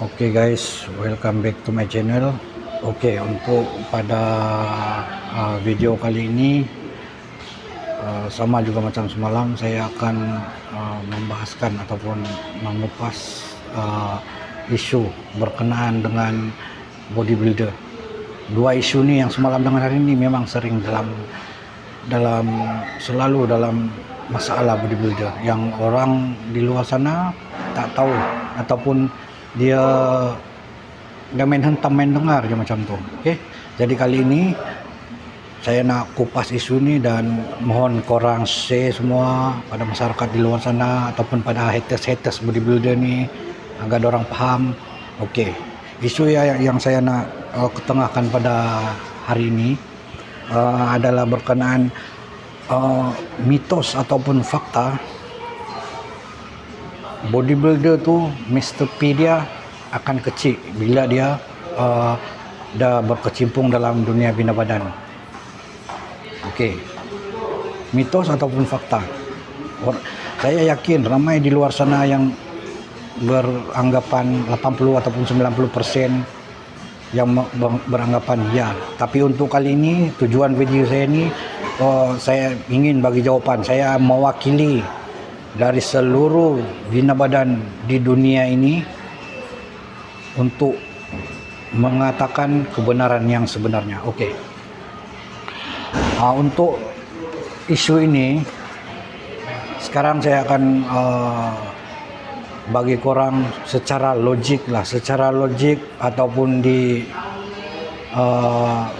Oke guys, welcome back to my channel. Oke, untuk pada video kali ini sama juga macam semalam, saya akan membahaskan ataupun mengupas isu berkenaan dengan bodybuilder. Dua isu ni yang semalam dengan hari ini memang sering selalu dalam masalah bodybuilder, yang orang di luar sana tak tahu ataupun dia main hentam, main dengar je macam tu. Okey, jadi kali ini saya nak kupas isu ni dan mohon korang share semua pada masyarakat di luar sana ataupun pada haters bodybuilder ni agar orang faham. Okey, isu yang saya nak ketengahkan pada hari ini adalah berkenaan mitos ataupun fakta bodybuilder tu Mr. P dia akan kecil bila dia dah berkecimpung dalam dunia bina badan. Okey, mitos ataupun fakta. Saya yakin ramai di luar sana yang beranggapan 80 ataupun 90% yang beranggapan ya. Tapi untuk kali ini tujuan video saya ni saya ingin bagi jawapan. Saya mewakili dari seluruh bina badan di dunia ini untuk mengatakan kebenaran yang sebenarnya. Okey. Untuk isu ini sekarang saya akan bagi korang secara logik ataupun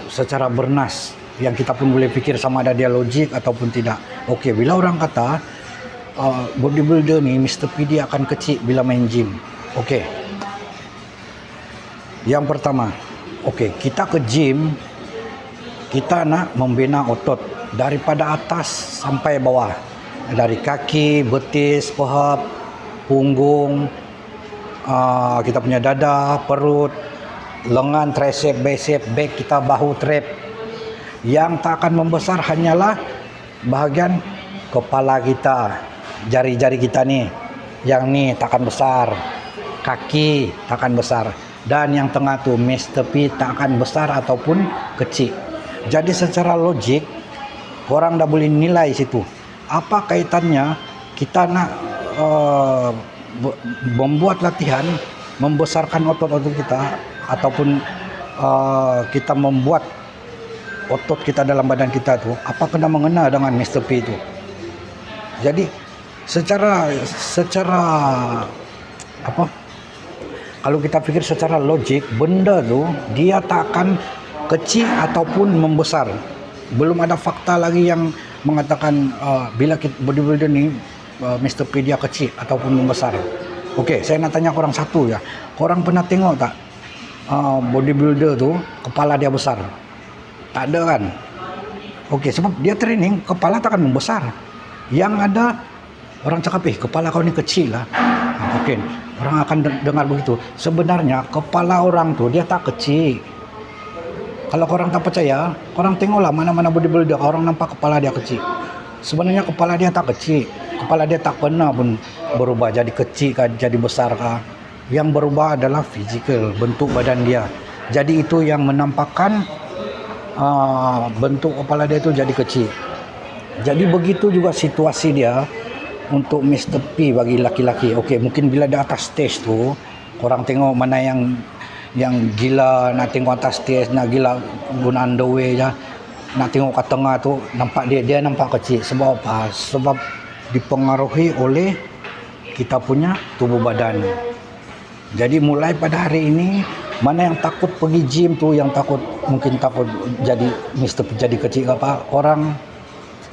secara bernas yang kita pun boleh fikir sama ada dia logik ataupun tidak. Okey, bila orang kata bodybuilder ni Mr. P dia akan kecil bila main gym. Okey, yang pertama, okey, kita ke gym, kita nak membina otot daripada atas sampai bawah, dari kaki, betis, paha, punggung, kita punya dada, perut, lengan, tricep, bicep, back kita, bahu, trap. Yang tak akan membesar hanyalah bahagian kepala kita, jari-jari kita ni, yang ni takkan besar, kaki takkan besar, dan yang tengah tu Mr. P tak akan besar ataupun kecil. Jadi secara logik orang dah boleh nilai situ apa kaitannya kita nak membuat latihan membesarkan otot-otot kita ataupun kita membuat otot kita dalam badan kita tu, apa kena mengena dengan Mr. P tu. Jadi secara apa, kalau kita fikir secara logik, benda tu dia tak akan kecil ataupun membesar. Belum ada fakta lagi yang mengatakan bila bodybuilder ni Mr. P dia kecil ataupun membesar. Okey, saya nak tanya korang satu ya. Korang pernah tengok tak bodybuilder tu kepala dia besar? Tak ada kan? Okey, sebab dia training kepala takkan membesar. Yang ada orang cakap, kepala kau ni kecil lah. Okey, orang akan dengar begitu. Sebenarnya kepala orang tu dia tak kecil. Kalau korang tak percaya, korang tengoklah mana-mana bodybuilder, orang nampak kepala dia kecil. Sebenarnya kepala dia tak kecil. Kepala dia tak pernah pun berubah jadi kecil kah, jadi besar kah. Yang berubah adalah fizikal, bentuk badan dia. Jadi itu yang menampakkan bentuk kepala dia tu jadi kecil. Jadi begitu juga situasi dia untuk Mr. P bagi laki-laki. Okey, mungkin bila di atas stage tu, korang tengok mana yang gila nak tengok atas stage, nak gila guna underwear je, nak tengok kat tengah tu nampak dia nampak kecil. Sebab apa? Sebab dipengaruhi oleh kita punya tubuh badan. Jadi mulai pada hari ini, mana yang takut pergi gym tu, yang mungkin takut jadi Mr. P jadi kecil apa, orang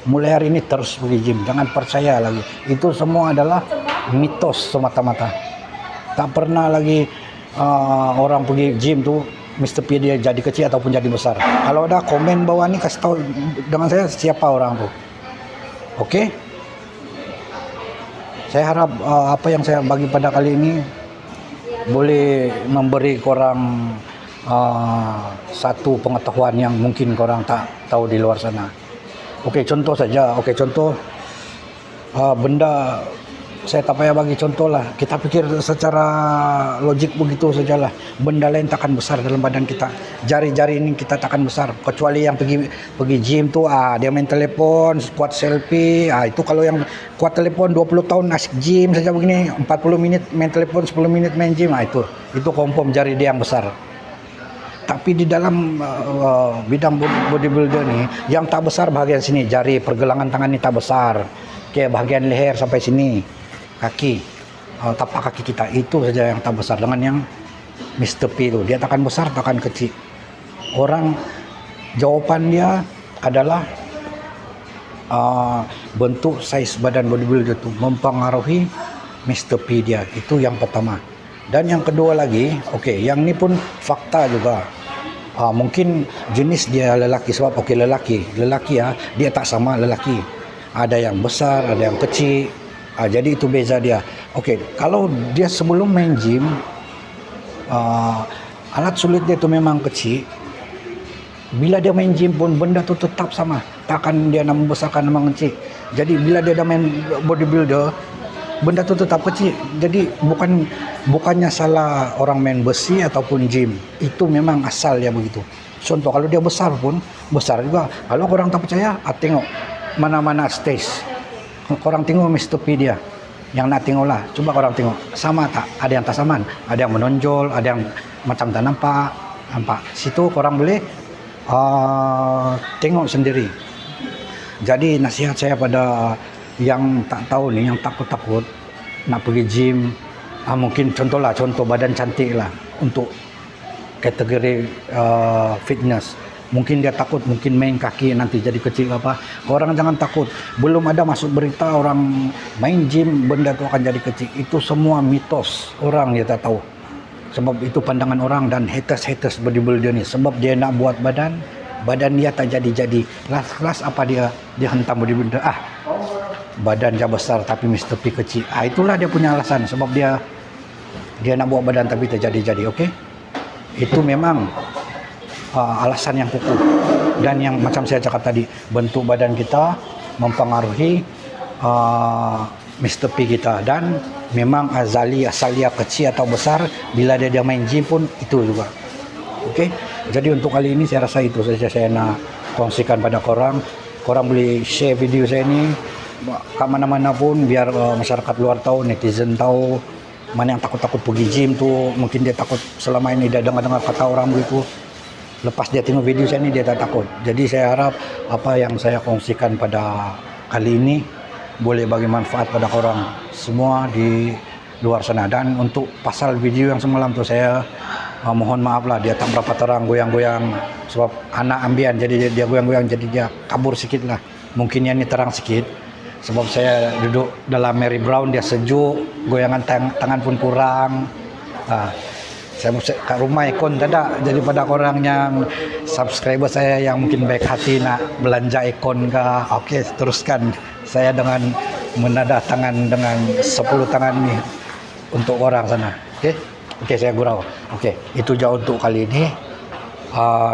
mulai hari ini terus pergi gym. Jangan percaya lagi. Itu semua adalah mitos semata-mata. Tak pernah lagi orang pergi gym tu Mr. P dia jadi kecil ataupun jadi besar. Kalau ada komen bawah ni, kasih tahu dengan saya siapa orang tu. Okey? Saya harap apa yang saya bagi pada kali ini boleh memberi korang satu pengetahuan yang mungkin korang tak tahu di luar sana. Okey, contoh saja. Okey, contoh benda saya tak payah bagi contoh lah. Kita pikir secara logik begitu sajalah. Benda lain takkan besar dalam badan kita. Jari-jari ini kita takkan besar. Kecuali yang pergi gym tu, dia main telefon, kuat selfie. Itu kalau yang kuat telefon 20 tahun asik gym saja begini, 40 menit main telefon, 10 menit main gym. Itu confirm jari dia yang besar. Tapi di dalam bidang bodybuilder ni, yang tak besar bahagian sini, jari, pergelangan tangan ni tak besar. Okay, bahagian leher sampai sini, kaki, tapak kaki kita, itu saja yang tak besar. Dengan yang Mr. P itu, dia takkan besar, takkan kecil. Orang jawapan dia adalah bentuk saiz badan bodybuilder itu mempengaruhi Mr. P dia. Itu yang pertama. Dan yang kedua lagi, yang ni pun fakta juga. Mungkin jenis dia lelaki, sebab lelaki dia tak sama lelaki. Ada yang besar, ada yang kecil. Jadi itu beza dia. Kalau dia sebelum main gym, alat sulit dia tu memang kecil. Bila dia main gym pun benda tu tetap sama. Takkan dia nak membesarkan memang kecil. Jadi bila dia dah main bodybuilder, benda tu tetap kecil. Jadi bukannya salah orang main besi ataupun gym. Itu memang asal dia begitu. Contoh kalau dia besar pun, besar juga. Kalau korang tak percaya, tengok mana-mana stage. Korang tengok Mr. P dia. Yang nak tengok lah. Cuba korang tengok. Sama tak? Ada yang tak saman. Ada yang menonjol. Ada yang macam tak nampak. Situ korang boleh tengok sendiri. Jadi nasihat saya pada yang tak tahu ni, yang takut-takut nak pergi gym. Mungkin contoh badan cantik lah. Untuk kategori fitness. Mungkin dia takut, mungkin main kaki nanti jadi kecil apa. Orang jangan takut. Belum ada masuk berita orang main gym benda tu akan jadi kecil. Itu semua mitos. Orang dia tak tahu. Sebab itu pandangan orang dan haters bodybuilder ni. Sebab dia nak buat badan dia tak jadi-jadi. Kelas apa dia hentam bodybuilder. Badan dia besar tapi Mr. P kecil. Itulah dia punya alasan. Sebab dia nak buat badan tapi tak jadi-jadi. Itu memang alasan yang kukuh. Dan yang macam saya cakap tadi, bentuk badan kita mempengaruhi Mr. P kita. Dan memang asalia kecil atau besar, bila dia main gym pun itu juga. Jadi untuk kali ini saya rasa itu saja saya nak kongsikan pada korang. Korang boleh share video saya ni ke mana-mana pun, biar masyarakat luar tahu, netizen tahu. Mana yang takut-takut pergi gym tu, mungkin dia takut selama ini dia dengar-dengar kata orang begitu. Lepas dia tengok video saya ni, dia tak takut. Jadi saya harap apa yang saya kongsikan pada kali ini boleh bagi manfaat pada korang semua di luar sana. Dan untuk pasal video yang semalam tu, saya mohon maaf lah, dia tak berapa terang, goyang-goyang. Sebab anak ambian, jadi dia goyang-goyang, jadi dia kabur sikit lah. Mungkin yang ni terang sikit. Sebab saya duduk dalam Mary Brown, dia sejuk, goyangan tangan pun kurang. Saya kat rumah ikon tak ada. Jadi pada korang yang subscriber saya yang mungkin baik hati nak belanja ikon ke, teruskan. Saya dengan menadah tangan dengan 10 tangan ni untuk orang sana. Saya gurau. Itu jauh untuk kali ini.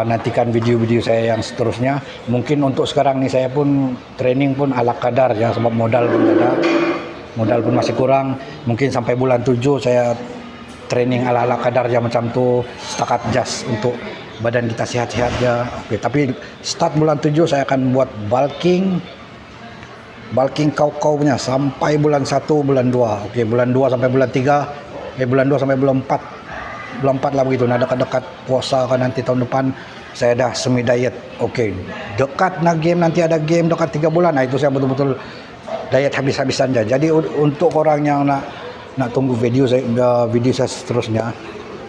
Nantikan video-video saya yang seterusnya. Mungkin untuk sekarang ni saya pun training pun ala kadar ya, sebab modal pun ada. Modal pun masih kurang. Mungkin sampai bulan 7 saya training ala-ala kadar je macam tu, setakat just untuk badan kita sihat-sihat je. Tapi start bulan 7 saya akan buat bulking kau-kau punya sampai bulan 1, bulan 2. Bulan 2 sampai bulan 3, bulan 2 sampai bulan 4. Bulan 4 lah begitu. Nah, dekat-dekat puasa kan nanti tahun depan saya dah semi diet. Dekat nak game, nanti ada game dekat 3 bulan. Itu saya betul-betul diet habis-habisan je. Jadi untuk orang yang nak tunggu video saya seterusnya,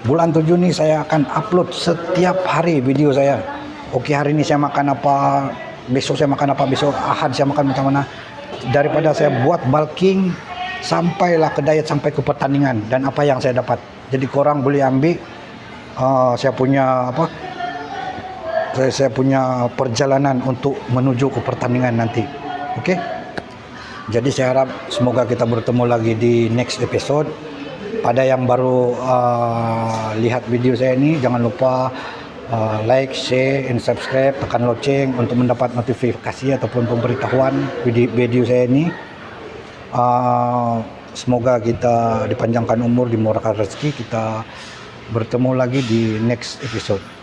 bulan 7 ni saya akan upload setiap hari video saya. Hari ni saya makan apa, besok saya makan apa, besok Ahad saya makan macam mana. Daripada saya buat bulking sampailah ke diet, sampai ke pertandingan, dan apa yang saya dapat. Jadi korang boleh ambil saya punya perjalanan untuk menuju ke pertandingan nanti. Jadi saya harap semoga kita bertemu lagi di next episode. Pada yang baru lihat video saya ini, jangan lupa like, share, and subscribe, tekan loceng untuk mendapat notifikasi ataupun pemberitahuan video saya ini. Semoga kita dipanjangkan umur, dimurahkan rezeki. Kita bertemu lagi di next episode.